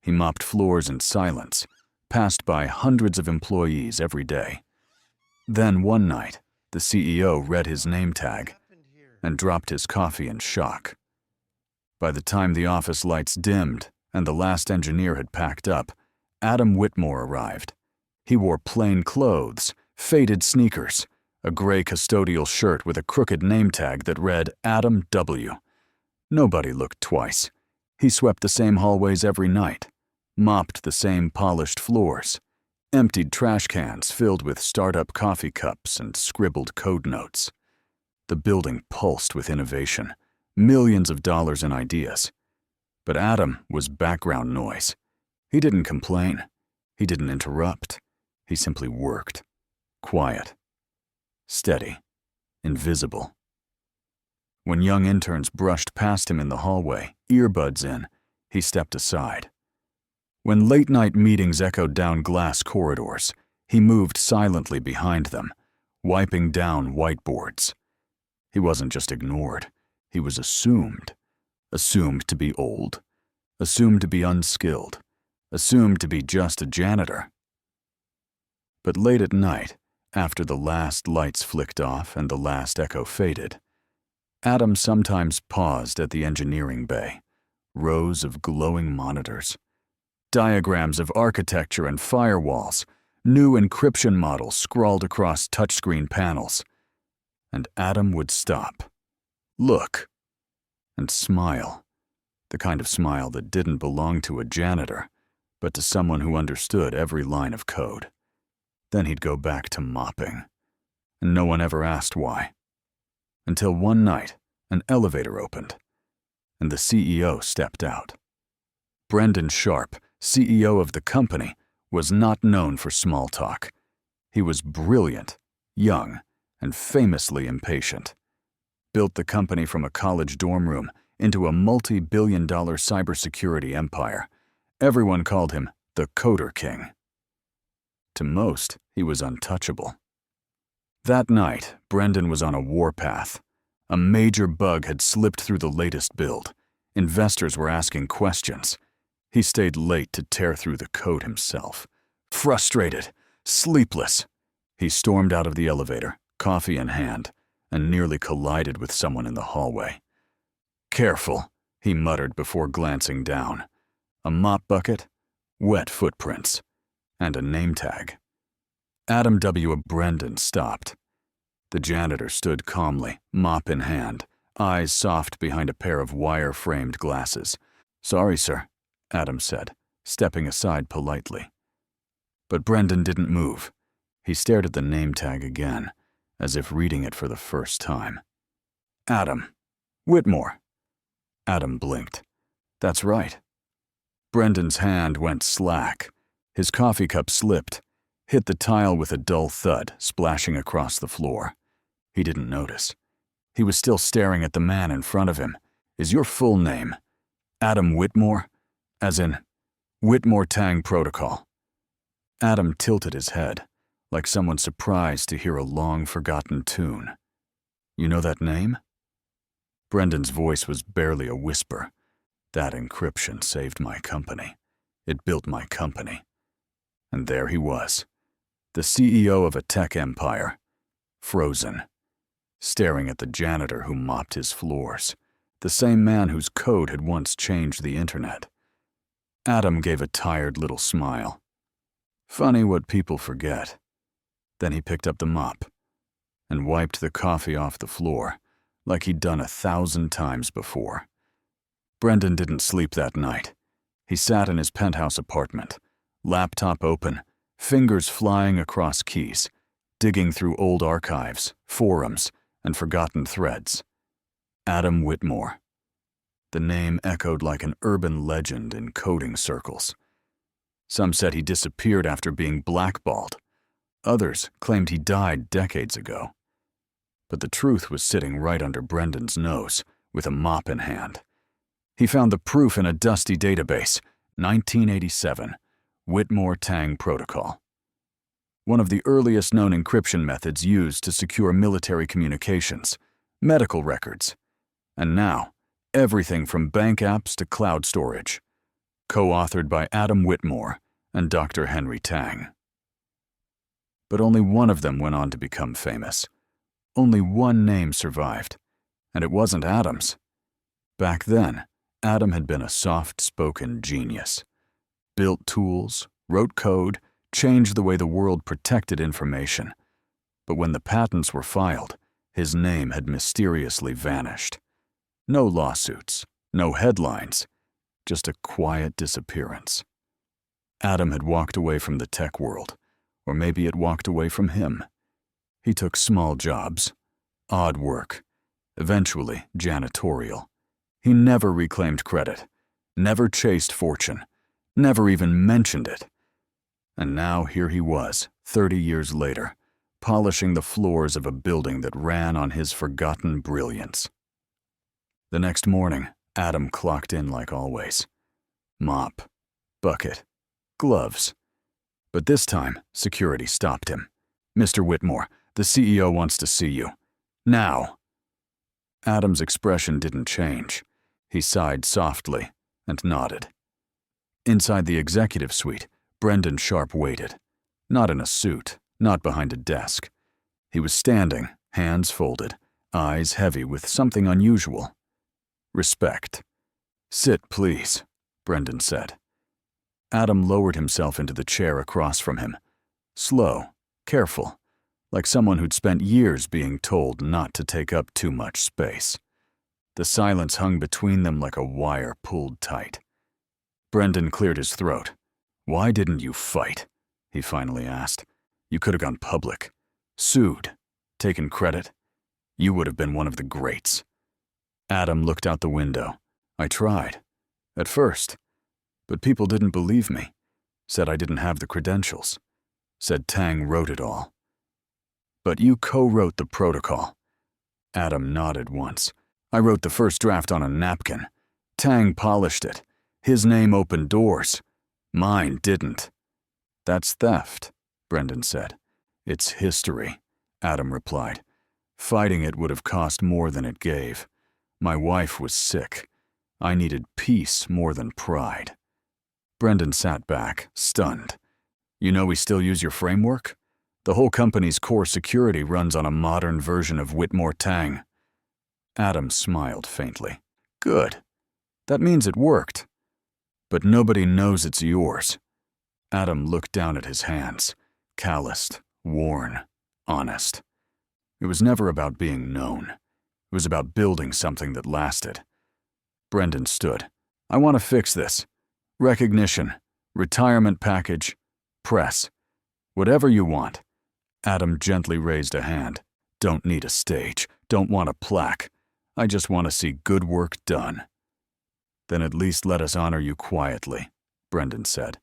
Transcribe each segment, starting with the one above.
He mopped floors in silence, passed by hundreds of employees every day. Then one night, the CEO read his name tag and dropped his coffee in shock. By the time the office lights dimmed and the last engineer had packed up, Adam Whitmore arrived. He wore plain clothes, faded sneakers, a gray custodial shirt with a crooked name tag that read Adam W. Nobody looked twice. He swept the same hallways every night, mopped the same polished floors, emptied trash cans filled with startup coffee cups and scribbled code notes. The building pulsed with innovation, millions of dollars in ideas. But Adam was background noise. He didn't complain. He didn't interrupt. He simply worked. Quiet. Steady. Invisible. When young interns brushed past him in the hallway, earbuds in, he stepped aside. When late-night meetings echoed down glass corridors, he moved silently behind them, wiping down whiteboards. He wasn't just ignored. He was assumed. Assumed to be old. Assumed to be unskilled. Assumed to be just a janitor. But late at night, after the last lights flicked off and the last echo faded, Adam sometimes paused at the engineering bay. Rows of glowing monitors. Diagrams of architecture and firewalls. New encryption models scrawled across touchscreen panels. And Adam would stop. Look. And smile. The kind of smile that didn't belong to a janitor, but to someone who understood every line of code. Then he'd go back to mopping. And no one ever asked why. Until one night, an elevator opened, and the CEO stepped out. Brendan Sharp, CEO of the company, was not known for small talk. He was brilliant, young, and famously impatient. Built the company from a college dorm room into a multi-billion-dollar cybersecurity empire. Everyone called him the Coder King. To most, he was untouchable. That night, Brendan was on a warpath. A major bug had slipped through the latest build. Investors were asking questions. He stayed late to tear through the code himself. Frustrated, sleepless, he stormed out of the elevator, coffee in hand, and nearly collided with someone in the hallway. Careful, he muttered before glancing down. A mop bucket, wet footprints, and a name tag. Adam W. Brendan stopped. The janitor stood calmly, mop in hand, eyes soft behind a pair of wire-framed glasses. "Sorry, sir," Adam said, stepping aside politely. But Brendan didn't move. He stared at the name tag again, as if reading it for the first time. Adam. Whitmore. Adam blinked. That's right. Brendan's hand went slack. His coffee cup slipped, hit the tile with a dull thud, splashing across the floor. He didn't notice. He was still staring at the man in front of him. Is your full name Adam Whitmore? As in, Whitmore Tang Protocol. Adam tilted his head, like someone surprised to hear a long-forgotten tune. You know that name? Brendan's voice was barely a whisper. That encryption saved my company. It built my company. And there he was, the CEO of a tech empire, frozen, staring at the janitor who mopped his floors, the same man whose code had once changed the internet. Adam gave a tired little smile. Funny what people forget. Then he picked up the mop and wiped the coffee off the floor like he'd done 1,000 times before. Brendan didn't sleep that night. He sat in his penthouse apartment, laptop open, fingers flying across keys, digging through old archives, forums, and forgotten threads. Adam Whitmore. The name echoed like an urban legend in coding circles. Some said he disappeared after being blackballed. Others claimed he died decades ago. But the truth was sitting right under Brendan's nose, with a mop in hand. He found the proof in a dusty database, 1987, Whitmore Tang Protocol. One of the earliest known encryption methods used to secure military communications, medical records, and now, everything from bank apps to cloud storage. co-authored by Adam Whitmore and Dr. Henry Tang. But only one of them went on to become famous. Only one name survived, and it wasn't Adam's. Back then, Adam had been a soft-spoken genius. Built tools, wrote code, changed the way the world protected information. But when the patents were filed, his name had mysteriously vanished. No lawsuits, no headlines, just a quiet disappearance. Adam had walked away from the tech world, or maybe it walked away from him. He took small jobs, odd work, eventually janitorial. He never reclaimed credit, never chased fortune, never even mentioned it. And now here he was, 30 years later, polishing the floors of a building that ran on his forgotten brilliance. The next morning, Adam clocked in like always. Mop, bucket, gloves. But this time, security stopped him. "Mr. Whitmore, the CEO wants to see you. Now." Adam's expression didn't change. He sighed softly and nodded. Inside the executive suite, Brendan Sharp waited. Not in a suit, not behind a desk. He was standing, hands folded, eyes heavy with something unusual. Respect. "Sit, please," Brendan said. Adam lowered himself into the chair across from him. Slow, careful, like someone who'd spent years being told not to take up too much space. The silence hung between them like a wire pulled tight. Brendan cleared his throat. "Why didn't you fight?" he finally asked. "You could have gone public, sued, taken credit. You would have been one of the greats." Adam looked out the window. "I tried. At first. But people didn't believe me. Said I didn't have the credentials. Said Tang wrote it all." "But you co-wrote the protocol." Adam nodded once. "I wrote the first draft on a napkin. Tang polished it. His name opened doors. Mine didn't." "That's theft," Brendan said. "It's history," Adam replied. "Fighting it would have cost more than it gave. My wife was sick. I needed peace more than pride." Brendan sat back, stunned. "You know we still use your framework? The whole company's core security runs on a modern version of Whitmore Tang." Adam smiled faintly. "Good. That means it worked. But nobody knows it's yours." Adam looked down at his hands, calloused, worn, honest. It was never about being known. It was about building something that lasted. Brendan stood. "I want to fix this. Recognition, retirement package, press. Whatever you want." Adam gently raised a hand. "Don't need a stage. Don't want a plaque. I just want to see good work done." "Then at least let us honor you quietly," Brendan said.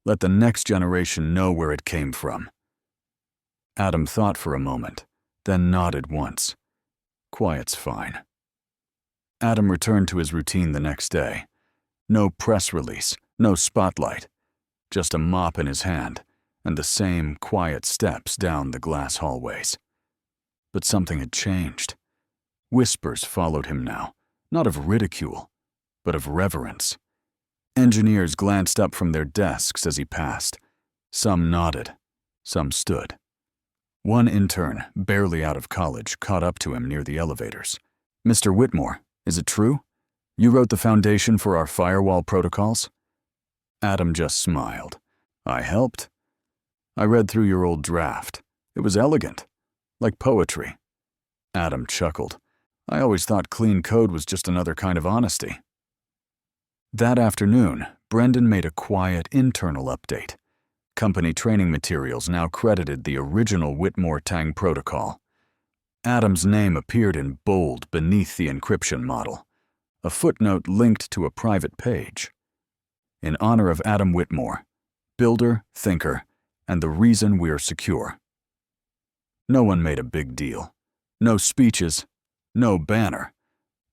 "Let the next generation know where it came from." Adam thought for a moment, then nodded once. "Quiet's fine." Adam returned to his routine the next day. No press release, no spotlight, just a mop in his hand and the same quiet steps down the glass hallways. But something had changed. Whispers followed him now, not of ridicule, but of reverence. Engineers glanced up from their desks as he passed. Some nodded, some stood. One intern, barely out of college, caught up to him near the elevators. "Mr. Whitmore, is it true? You wrote the foundation for our firewall protocols?" Adam just smiled. "I helped. I read through your old draft. It was elegant, like poetry." Adam chuckled. "I always thought clean code was just another kind of honesty." That afternoon, Brendan made a quiet internal update. Company training materials now credited the original Whitmore Tang protocol. Adam's name appeared in bold beneath the encryption model. A footnote linked to a private page. "In honor of Adam Whitmore, builder, thinker, and the reason we're secure." No one made a big deal. No speeches, no banner.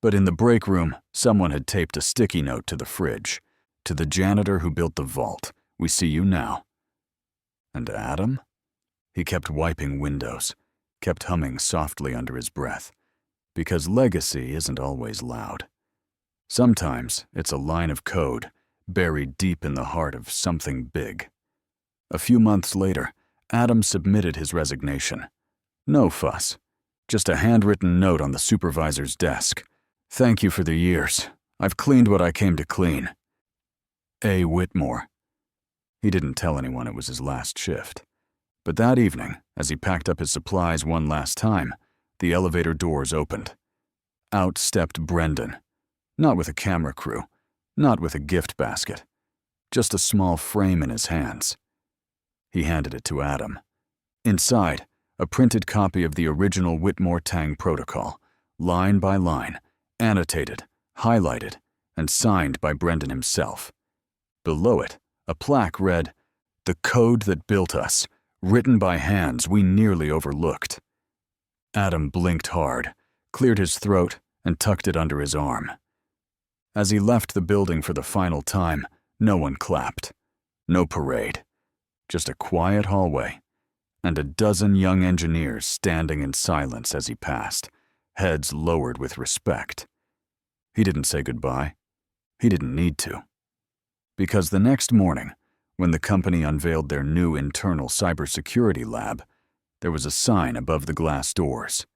But in the break room, someone had taped a sticky note to the fridge. "To the janitor who built the vault, we see you now." And Adam? He kept wiping windows, kept humming softly under his breath. Because legacy isn't always loud. Sometimes it's a line of code, buried deep in the heart of something big. A few months later, Adam submitted his resignation. No fuss, just a handwritten note on the supervisor's desk. "Thank you for the years. I've cleaned what I came to clean. A. Whitmore." He didn't tell anyone it was his last shift. But that evening, as he packed up his supplies one last time, the elevator doors opened. Out stepped Brendan, not with a camera crew, not with a gift basket, just a small frame in his hands. He handed it to Adam. Inside, a printed copy of the original Whitmore-Tang protocol, line by line, annotated, highlighted, and signed by Brendan himself. Below it, a plaque read, "The code that built us, written by hands we nearly overlooked." Adam blinked hard, cleared his throat, and tucked it under his arm. As he left the building for the final time, no one clapped. No parade. Just a quiet hallway, and a dozen young engineers standing in silence as he passed, heads lowered with respect. He didn't say goodbye. He didn't need to. Because the next morning, when the company unveiled their new internal cybersecurity lab, there was a sign above the glass doors.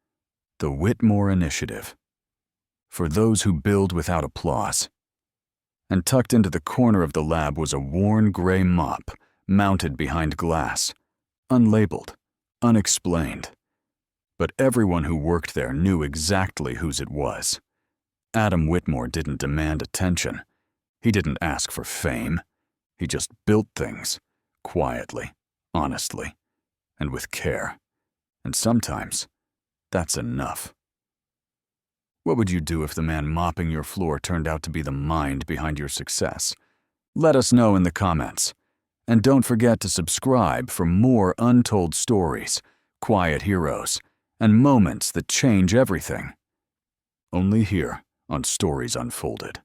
"The Whitmore Initiative. For those who build without applause." And tucked into the corner of the lab was a worn gray mop, mounted behind glass, unlabeled, unexplained. But everyone who worked there knew exactly whose it was. Adam Whitmore didn't demand attention. He didn't ask for fame. He just built things, quietly, honestly, and with care. And sometimes, that's enough. What would you do if the man mopping your floor turned out to be the mind behind your success? Let us know in the comments. And don't forget to subscribe for more untold stories, quiet heroes, and moments that change everything. Only here on Stories Unfolded.